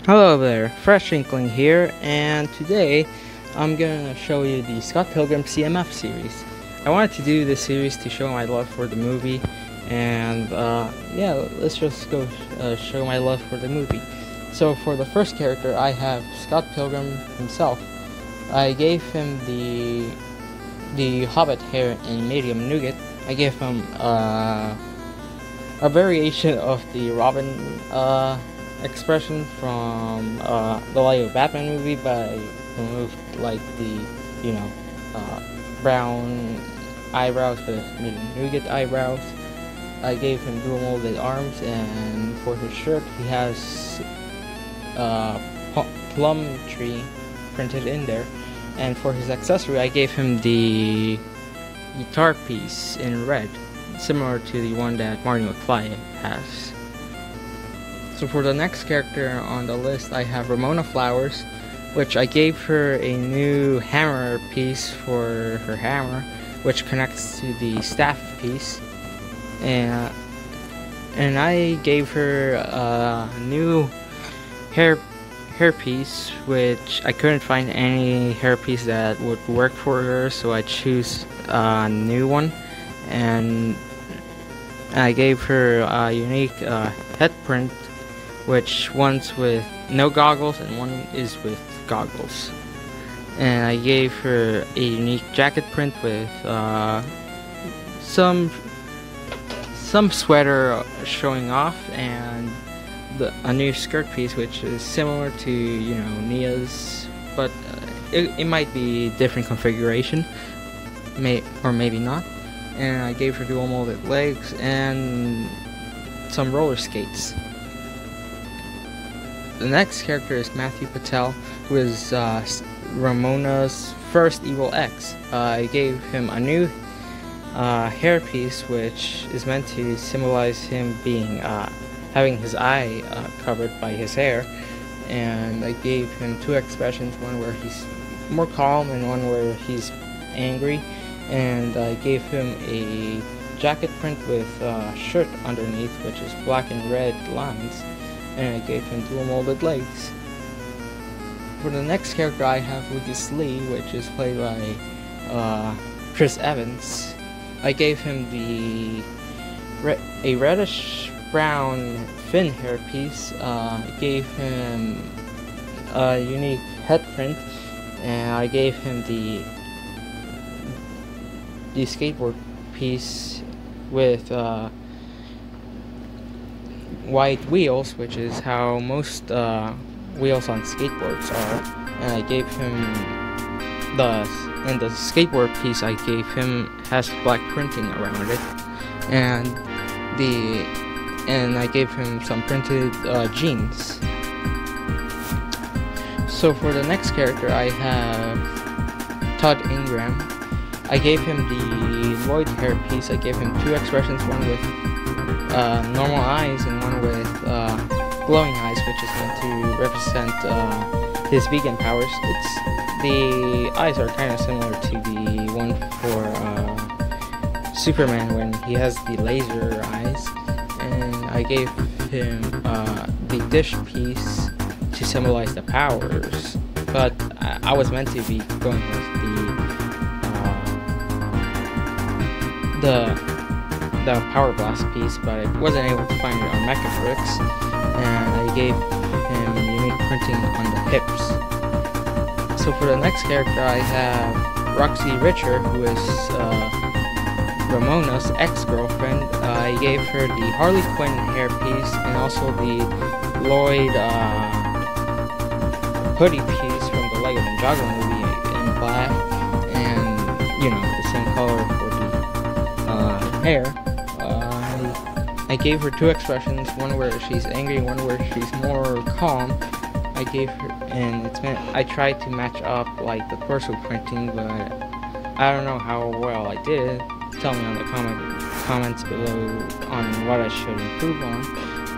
Hello there, Fresh Inkling here, and today I'm gonna show you the Scott Pilgrim CMF series. I wanted to do this series to show my love for the movie, and yeah, let's just go show my love for the movie. So for the first character, I have Scott Pilgrim himself. I gave him the Hobbit hair in medium nougat. I gave him a variation of the Robin expression from the Lego Batman movie, but I removed like the brown eyebrows with medium nougat eyebrows. I gave him dual molded arms, and for his shirt he has plum tree printed in there. And for his accessory, I gave him the guitar piece in red, similar to the one that Marty McFly has. So for the next character on the list, I have Ramona Flowers, which I gave her a new hammer piece for her hammer, which connects to the staff piece, and I gave her a new hairpiece, which I couldn't find any hairpiece that would work for her, so I choose a new one, and I gave her a unique head print, which one's with no goggles and one is with goggles. And I gave her a unique jacket print with some sweater showing off, and a new skirt piece, which is similar to Nia's, but it might be different configuration, or maybe not. And I gave her dual molded legs and some roller skates. The next character is Matthew Patel, who is Ramona's first evil ex. I gave him a new hairpiece, which is meant to symbolize him being having his eye covered by his hair, and I gave him two expressions, one where he's more calm and one where he's angry, and I gave him a jacket print with shirt underneath, which is black and red lines, and I gave him dual molded legs. For the next character, I have Lucas Lee, which is played by Chris Evans. I gave him a reddish brown fin hairpiece. I gave him a unique head print, and I gave him the skateboard piece with white wheels, which is how most wheels on skateboards are. And I gave him the skateboard piece I gave him has black printing around it, and I gave him some printed jeans. So for the next character, I have Todd Ingram. I gave him the Lloyd hair piece. I gave him two expressions, one with normal eyes and one with glowing eyes, which is meant to represent his vegan powers. The eyes are kind of similar to the one for Superman when he has the laser eyes. And I gave him the dish piece to symbolize the powers, but I was meant to be going with the Power Blast piece, but I wasn't able to find it on Mecha Bricks, and I gave him unique printing on the hips. So for the next character, I have Roxy Richer, who is Ramona's ex-girlfriend. I gave her the Harley Quinn hairpiece and also the Lloyd hoodie piece from the Lego Ninjago movie in black, and the same color for the hair. I gave her two expressions, one where she's angry and one where she's more calm. I gave her, and it's meant, I tried to match up like the torso printing, but I don't know how well I did. Tell me on the comments below on what I should improve on.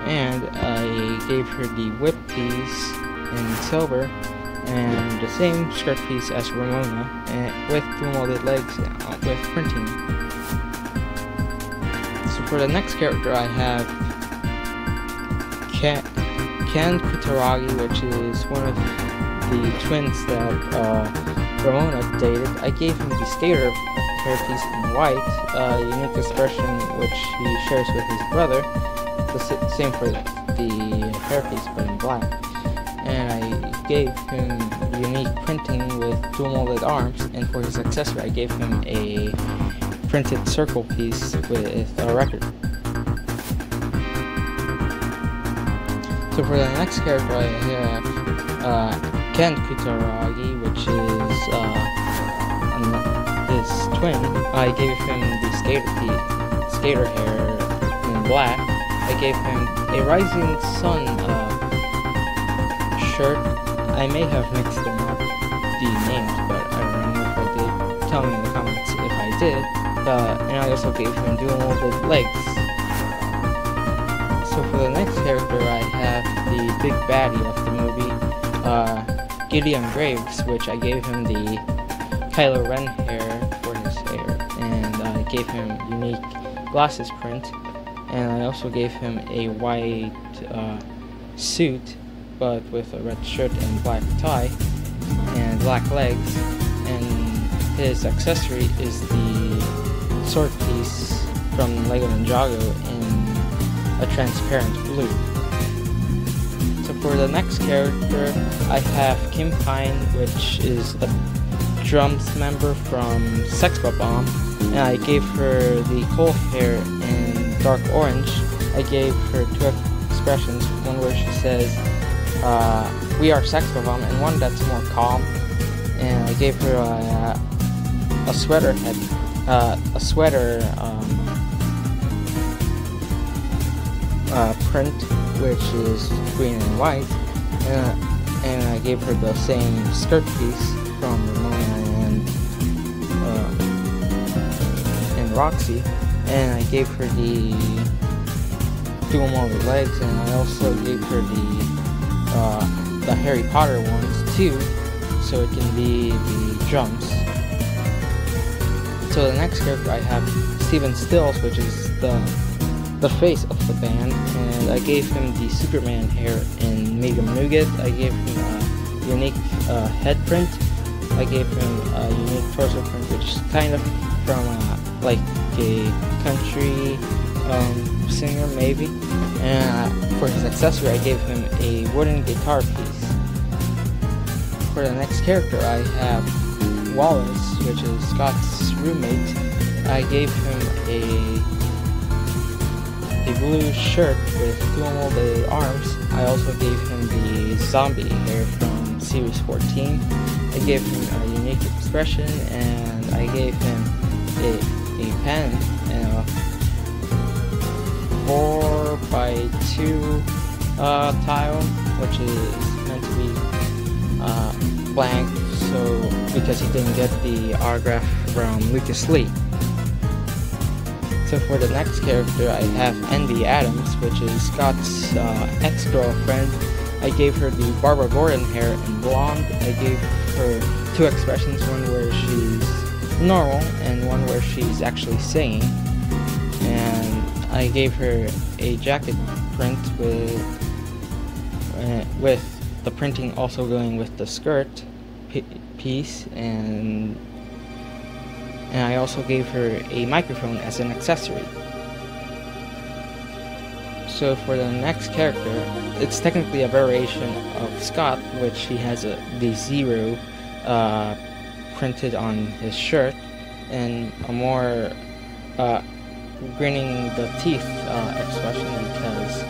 And I gave her the whip piece in silver and the same skirt piece as Ramona, and with dual molded legs with printing. So for the next character, I have Ken Kutaragi, which is one of the twins that Ramona dated, I gave him the skater hairpiece in white, a unique expression which he shares with his brother. The same for the hairpiece, but in black. And I gave him unique printing with dual molded arms, and for his accessory I gave him a printed circle piece with a record. So for the next character I have Ken Kutaragi, which is his twin. I gave him the skater hair in black. I gave him a Rising Sun shirt. I may have mixed them up, the names, but I don't know if I did. Tell me in the comments if I did. And I also gave him dual molded legs. So for the next character I have the big baddie of the movie, Gideon Graves, which I gave him the Kylo Ren hair for his hair, and I gave him unique glasses print, and I also gave him a white suit, but with a red shirt and black tie, and black legs, and his accessory is the sword piece from Lego Ninjago in a transparent blue. So for the next character, I have Kim Pine, which is the drums member from Sex Bomb, and I gave her the coal hair in dark orange. I gave her two expressions, one where she says, "We are Sex Bomb," and one that's more calm. And I gave her a sweater print, which is green and white, and I gave her the same skirt piece from Ramona and Roxy, and I gave her the dual molded legs, and I also gave her the Harry Potter ones too, so it can be the drums. So the next character I have Steven Stills, which is the face of the band, and I gave him the Superman hair in medium nougat. I gave him a unique head print. I gave him a unique torso print, which is kind of from like a country singer maybe. And for his accessory I gave him a wooden guitar piece. For the next character I have Wallace, which is Scott's roommate. I gave him a blue shirt with dual molded arms. I also gave him the zombie hair from Series 14. I gave him a unique expression, and I gave him a pen and a 4x2 tile, which is meant to be blank, so because he didn't get the autograph from Lucas Lee. So for the next character I have Envy Adams, which is Scott's ex-girlfriend. I gave her the Barbara Gordon hair in blonde. I gave her two expressions, one where she's normal and one where she's actually singing. And I gave her a jacket print with the printing also going with the skirt piece, and I also gave her a microphone as an accessory. So for the next character, it's technically a variation of Scott, which he has the zero printed on his shirt, and a more grinning the teeth expression because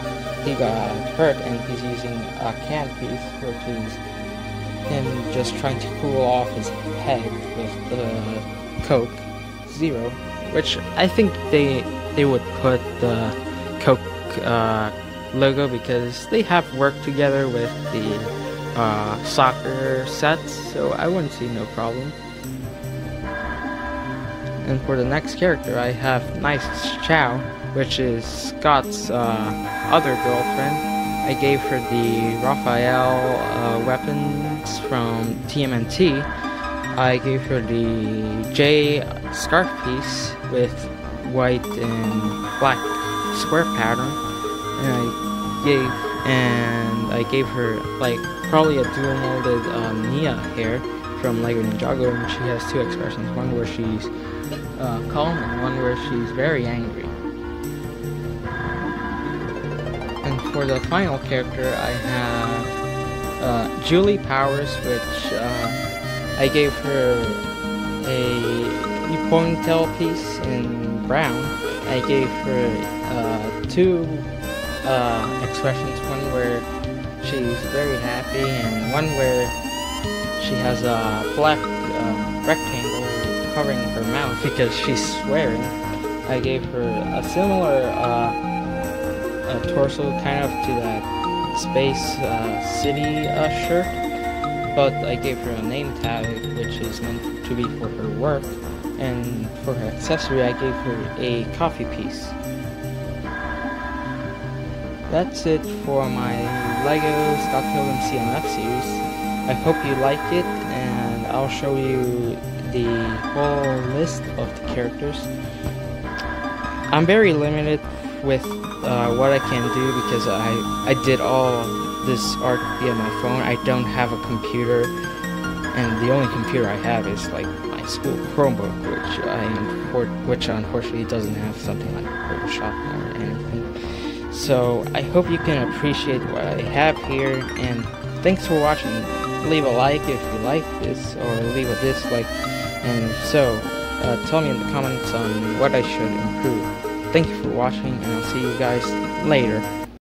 he got hurt and he's using a can piece, which is him just trying to cool off his head with the Coke Zero, which I think they would put the Coke logo because they have worked together with the soccer sets, so I wouldn't see no problem. And for the next character I have Nice Chow, which is Scott's other girlfriend. I gave her the Raphael weapons from TMNT. I gave her the J scarf piece with white and black square pattern, and I gave her like probably a dual molded Nia hair from Lego Ninjago, and she has two expressions, one where she's calm and one where she's very angry. And for the final character, I have Julie Powers, which I gave her a ponytail piece in brown. I gave her two expressions, one where she's very happy and one where she has a black rectangle covering her mouth because she's swearing. I gave her a similar torso kind of to that Space City shirt, but I gave her a name tag which is meant to be for her work, and for her accessory I gave her a coffee piece. That's it for my LEGO Scott Pilgrim CMF series. I hope you like it, and I'll show you the whole list of the characters. I'm very limited with what I can do because I did all this art via my phone. I don't have a computer, and the only computer I have is like my school Chromebook, which unfortunately doesn't have something like Photoshop or anything. So I hope you can appreciate what I have here, and thanks for watching. Leave a like if you like this, or leave a dislike, and so tell me in the comments on what I should improve. Thank you for watching, and I'll see you guys later.